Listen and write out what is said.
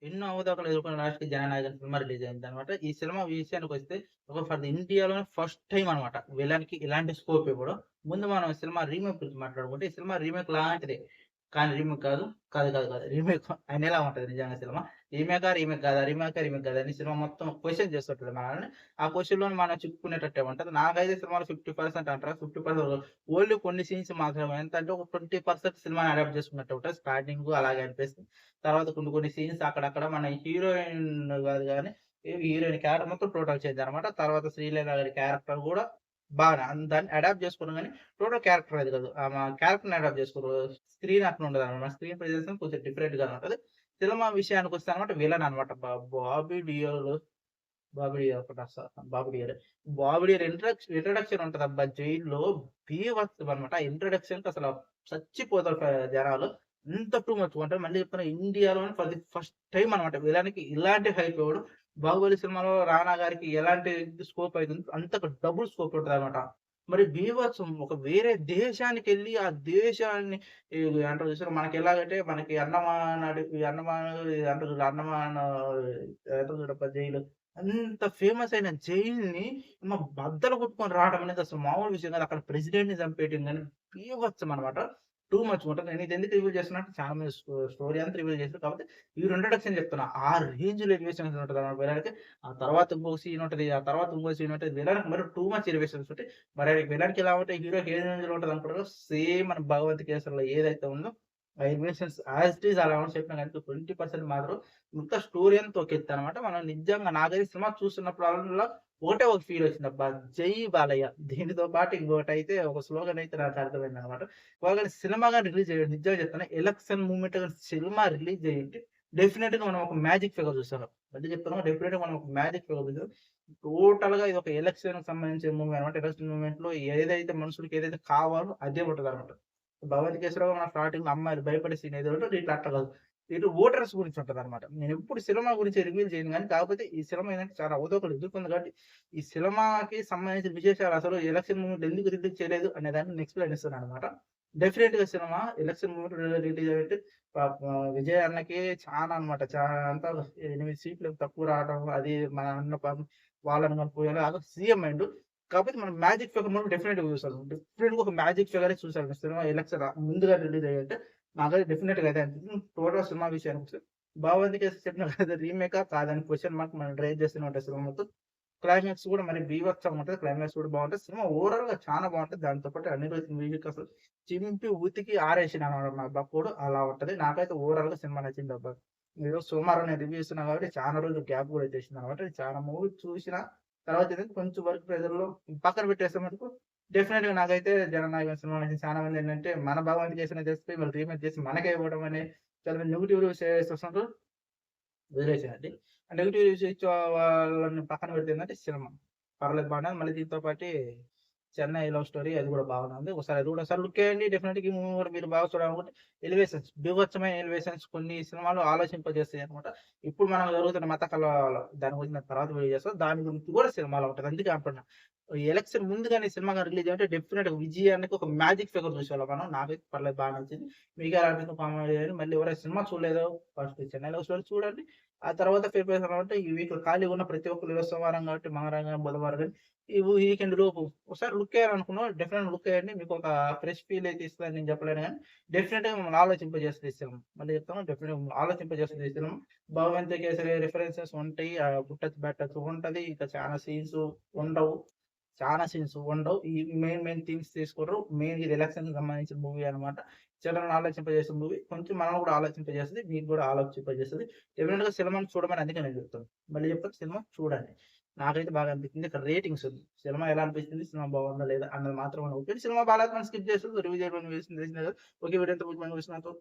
ఎన్నో అవరోధాలు ఎదుర్కొన్న లాస్ట్‌కి 'జననాయకన్' సినిమా రిలీజ్ అయిందనమాట. ఈ సినిమా విషయానికొస్తే ఒక ఫర్ ది ఇండియాలోనే ఫస్ట్ టైమ్ అనమాట. విలన్‌కి ఇలాంటి స్కోప్ ఇవ్వడం. ముందు మనం సినిమా రీమేక్ గురించి మాట్లాడుకుంటే, ఈ సినిమా రీమేక్ లాంటిదే. కానీ రీమేక్ కాదు. కాదు. రీమేక్ అనేలా ఉంటది నిజంగా సినిమా. రీమేక్ కాదా? రీమేక్ కాదా? అని సినిమా మొత్తం క్వెషన్ చేస్తుంటది మనల్ని. ఆ క్వెషన్‌లోనే మనం చిక్కుకునేటట్టే ఉంటది. నాకైతే సినిమాలో 50% అంటారా, 50% ఓన్లీ కొన్ని సీన్స్ మాత్రమే. ఎంతంటే ఒక 20% సినిమాని అడాప్ట్ చేసుకున్నట్టు ఉంటది. స్టార్టింగు అలాగే అనిపిస్తుంది. తర్వాత కొన్ని సీన్స్ అక్కడక్కడ మన హీరోయిన్ గాదు గానీ, హీరోయిన్ క్యారెక్టర్ మొత్తం టోటల్ చేంజ్ అనమాట. తర్వాత శ్రీలీల గారి క్యారెక్టర్ గూడా బాగానే దాన్ని అడాప్ట్ చేసుకున్నారు గానీ, టోటల్ క్యారెక్టర్ అది కాదు. ఆమె క్యారెక్టర్‌ని అడాప్ట్ చేసుకోరు. స్క్రీన్ అట్లుండదనమాట. స్క్రీన్ ప్రెజెన్స్ కొంచెం డిఫరెంట్‌గానే ఉంటది. సినిమా విషయానికొస్తే అనమాట విలన్ అనమాట. బాబీ డియోల్ బాబీ డియోల్ ఒకటొస్తా బాబీ డియోల్. బాబీ డియోల్ ఇంట్రడక్షన్ ఉంటదబ్బా జైల్‌లో బీభత్సం అనమాట. ఆ ఇంట్రడక్షన్‌కి అసల చచ్చిపోతారు జనాలు. అంత టూ మచ్ అంటే మళ్ళీ చెప్తున్నా ఇండియాలోనే ఫర్ ది ఫస్ట్ టైమ్ అనమాట. విలన్‌కి ఇలాంటి హైప్ ఇవ్వడం. 'బాహుబలి' సినిమాలో 'రానా' గారికి ఎలాంటి స్కోప్ అయితుందో అంతకు డబుల్ స్కోప్ ఉంటదనమాట. మరి బీభత్సం ఒక వేరే దేశానికెళ్ళి ఆ దేశాన్ని ఈ అంటారు చూసారా మనకెలాగంటే మనకి అంటారు చూడు అంటారు చూడబ్బా జైలు. అంత ఫేమస్ అయిన జైల్‌ని బద్దలు కొట్టుకొని రావడం అనేది అసలు మామూలు విషయం కాదు. అక్కడ ప్రెసిడెంట్‌ని చంపేయటం గాని బీభత్సం అనమాట. టూ మచ్ ఉంటది. నేను ఇదెందుకు రివీల్ చేస్తున్నా అంటే చాలా మంది స్టోరీ అంతా రివీల్ చేసారు. కాకపోతే ఈ ఇంట్రడక్షన్ చెప్తున్నా. ఆ రేంజ్‌లో ఎలివేషన్స్ ఉంటదన్నమాట విలన్‌కి. ఆ తర్వాత ఇంకొక సీన్ ఉంటది. ఆ తర్వాత ఇంకో సీన్ ఉంటది. విలన్‌కి మరి టూ మచ్ ఎలివేషన్స్ ఉంటాయి. మరి విలన్‌కి ఎలా ఉంటాయి? హీరోకి ఏ రేంజ్‌లో ఉంటదనుకుంటారో సేమ్ మన 'భగవంత్ కేసరిలో' ఏదైతే ఉందో ఆ ఎలివేషన్స్ యాజ్ ఇట్ ఈజ్ అలా ఉంటది చెప్పినా గాని 20% మాత్రం మిగతా స్టోరీ అంతా ఒక ఎత్తనమాట. మనం నిజంగా నాకైతే సినిమా చూస్తున్నప్పుడల్లా ఒకటే ఒక ఫీల్ వచ్చిందబ్బా! 'జై బాలయ్య' దీనితో పాటు ఇంకొకటైతే ఒక స్లోగన్ అయితే నాకు అర్థమైందనమాట. ఒకవేళ సినిమా గాని రిలీజ్ అయ్యేది నిజంగా చెప్తున్నా ఎలక్షన్ మూవ్‌మెంట్ గాని సినిమా రిలీజ్ అయ్యుంటే డెఫినిట్‌గా మనం ఒక మ్యాజిక్ ఫిగర్ చూసేవాళ్ళం. మళ్ళీ చెప్తున్నా డెఫినిట్‌గా మనం ఒక మ్యాజిక్ ఫిగర్ చూసాం. టోటల్‌గా ఇదొక ఎలక్షన్‌కి సంబంధించిన మూవీ అనమాట. ఎలక్షన్ మూవ్‌మెంట్‌లో ఏదైతే మనుషులకి ఏదైతే కావాలో అదే ఉంటదనమాట. 'భగవత్ కేసరిలో' మన స్టార్టింగ్‌లో అమ్మాయిలు భయపడే సీన్ ఏదో ఉంటదో దీంట్లో అట్లా కాదు. దీంట్లో ఓటర్స్ గురించి ఉంటదనమాట. నేనెప్పుడు సినిమా గురించి రివీల్ చేయను గానీ, కాకపోతే ఈ సినిమా ఏందంటే చాలా అవకతవకలు ఎదుర్కొంది కాబట్టి, ఈ సినిమాకి సంబంధించిన విశేషాలు అసలు ఎలక్షన్ మూవ్‌మెంట్ ఎందుకు రిలీజ్ చేయలేదు అనే దాన్ని నేను ఎక్స్‌ప్లెయిన్ ఇస్తున్నాననమాట. డెఫినెట్‌గా సినిమా ఎలక్షన్ మూవ్‌మెంట్ రిలీజ్ అయ్యుంటే విజయ్ అన్నకి చానా అనమాట. అంతా 8 సీట్లు తక్కువ రావడం అది మన అన్న పాపం వాళ్ళని కలుపుకొని సీఎం అయిండు. కాకపోతే మనం మ్యాజిక్ ఫిగర్ మనం డెఫినెట్‌గా చూసాం. డెఫినెట్‌గా ఒక మ్యాజిక్ ఫిగరే చూసాను. సినిమా ఎలక్షన్ ముందుగా రిలీజ్ అయ్యుంటే నాకైతే డెఫినెట్‌గా అదే అనిపించింది. టోటల్ సినిమా విషయానికొస్తే 'భగవంత్ కేసరి' చెప్పినా కదా! రీమేకా కాదని క్వెషన్ మార్క్ మనం రైజ్ చేస్తూనే ఉంటది సినిమా మొత్తం. క్లైమాక్స్ కూడా మరి బీభత్సంగా ఉంటది. క్లైమాక్స్ కూడా బావుంటది. సినిమా ఓవరాల్‌గా చానా బావుంటది. దాంతో పాటు అనిరుద్ మ్యూజిక్ అసలు చింపి ఉతికి ఆరేసిండనమాట మా బక్కోడు అలా ఉంటది. నాకైతే ఓవరాల్‌గా సినిమా నచ్చిందబ్బా! ఈరోజు సోమవారం నేను రివ్యూ ఇస్తున్నా కాబట్టి చాలా రోజులు గ్యాప్ కూడా వచ్చేసిందనమాట. చాలా మూవీ చూసినా తర్వాత ఏంటంటే కొంచెం వర్క్ ప్రెషర్‌లో పక్కన పెట్టేస్తే మటుకు డెఫినెట్‌గా నాకైతే 'జననాయకన్' సినిమా నచ్చింది. చాలా మంది ఏంటంటే మన 'భగవంత్ కేసరిని' తెచ్చిపోయి మళ్ళీ రీమేక్ చేసి మనకే ఇవ్వడం అనే చాలా మంది నెగెటివ్ రివ్యూస్ చేస్తుంటారు. వదిలేసేయండి. ఆ నెగెటివ్ రివ్యూస్ ఇచ్చే వాళ్ళని పక్కన పెడితే ఏందంటే సినిమా. పర్లేదు బానే ఉంది. మళ్ళీ దీంతో పాటి 'చెన్నై లవ్ స్టోరీ' అది కూడా బాగానే ఉంది. ఒకసారి అది కూడా ఒకసారి లుక్ ఎయండి. డెఫినిట్‌గా ఈ మూవీ కూడా మీరు బాగా చూడాలనుకుంటే ఎలివేషన్స్ బీభత్సమైన ఎలివేషన్స్ కొన్ని సినిమాలు ఆలోచింపజేస్తాయన్నమాట. ఇప్పుడు మనం జరుగుతున్న మత కలహాలు దాని గురించి నేను తర్వాత వీడియో చేస్తా. దాని గురించి కూడా సినిమాలో ఉంటది. అందుకే అంటున్నా. ఈ ఎలక్షన్ ముందుగానే సినిమా గాని రిలీజ్ అయ్యుంటే డెఫినిట్‌గా విజయానికి ఒక మ్యాజిక్ ఫిగర్ చూసేవాళ్ళం మనం. నాకైతే పర్లేదు బాగా నచ్చింది. మీకెలా అనిపించిందో కామెంట్ చేయండి. మళ్ళీ ఎవరైనా సినిమా చూడలేదో ఫస్ట్ 'చెన్నై లవ్ స్టోరీ' చూడండి. ఆ తర్వాత ప్రిపరేషన్ అంటే ఈ వీక్ ఖాళీగా ఉన్న ప్రతి ఒక్కళ్ళు ఈరోజు సోమవారం కాబట్టి మంగళవారం గాని, బుధవారం గాని ఈ వీకెండ్ లోపు ఒకసారి లుక్ ఎయ్యాలనుకున్నాం డెఫినెట్‌గా లుక్ ఎయండి. మీకొక ఫ్రెష్ ఫీల్ అయితే ఇస్తదని నేను చెప్పలేను గానీ, డెఫినెట్‌గా మిమ్మల్ని ఆలోచింపజేస్తది ఈ సినిమా. మళ్ళీ చెప్తాను డెఫినెట్‌గా మిమ్మల్ని ఆలోచింపజేస్తది ఈ సినిమా. 'భగవంత్ కేసరి' రిఫరెన్సెస్ ఉంటాయి. గుట్టచ్ బెట్టచ్చు ఉంటది. ఇక చాలా సీన్స్ ఉండవు. చాలా సీన్స్ ఉండవు. ఈ మెయిన్ థీమ్స్ తీసుకుర్రు. మెయిన్ ఇది ఎలక్షన్‌కి సంబంధించిన మూవీ అన్నమాట. జనాలను ఆలోచింపజేసే మూవీ. కొంచెం మనల్ని కూడా ఆలోచింపజేస్తది. మీకు కూడా ఆలోచింపజేస్తది. డెఫినిట్‌గా సినిమాని చూడమని అందుకే నేను చెప్తాను. మళ్ళీ చెప్తాను సినిమా చూడండి. నాకైతే బాగా అనిపించింది. ఇక్కడ రేటింగ్స్ ఉంది. సినిమా ఎలా అనిపించింది? సినిమా బాగుందా? లేదా? అన్నది మాత్రం మన ఒపీనియన్. సినిమా బాలేకపోతే మనం స్కిప్ చేసి రివ్యూ చేయడం తెలిసిందే కదా! ఓకే. వీడియో ఇంతవరకు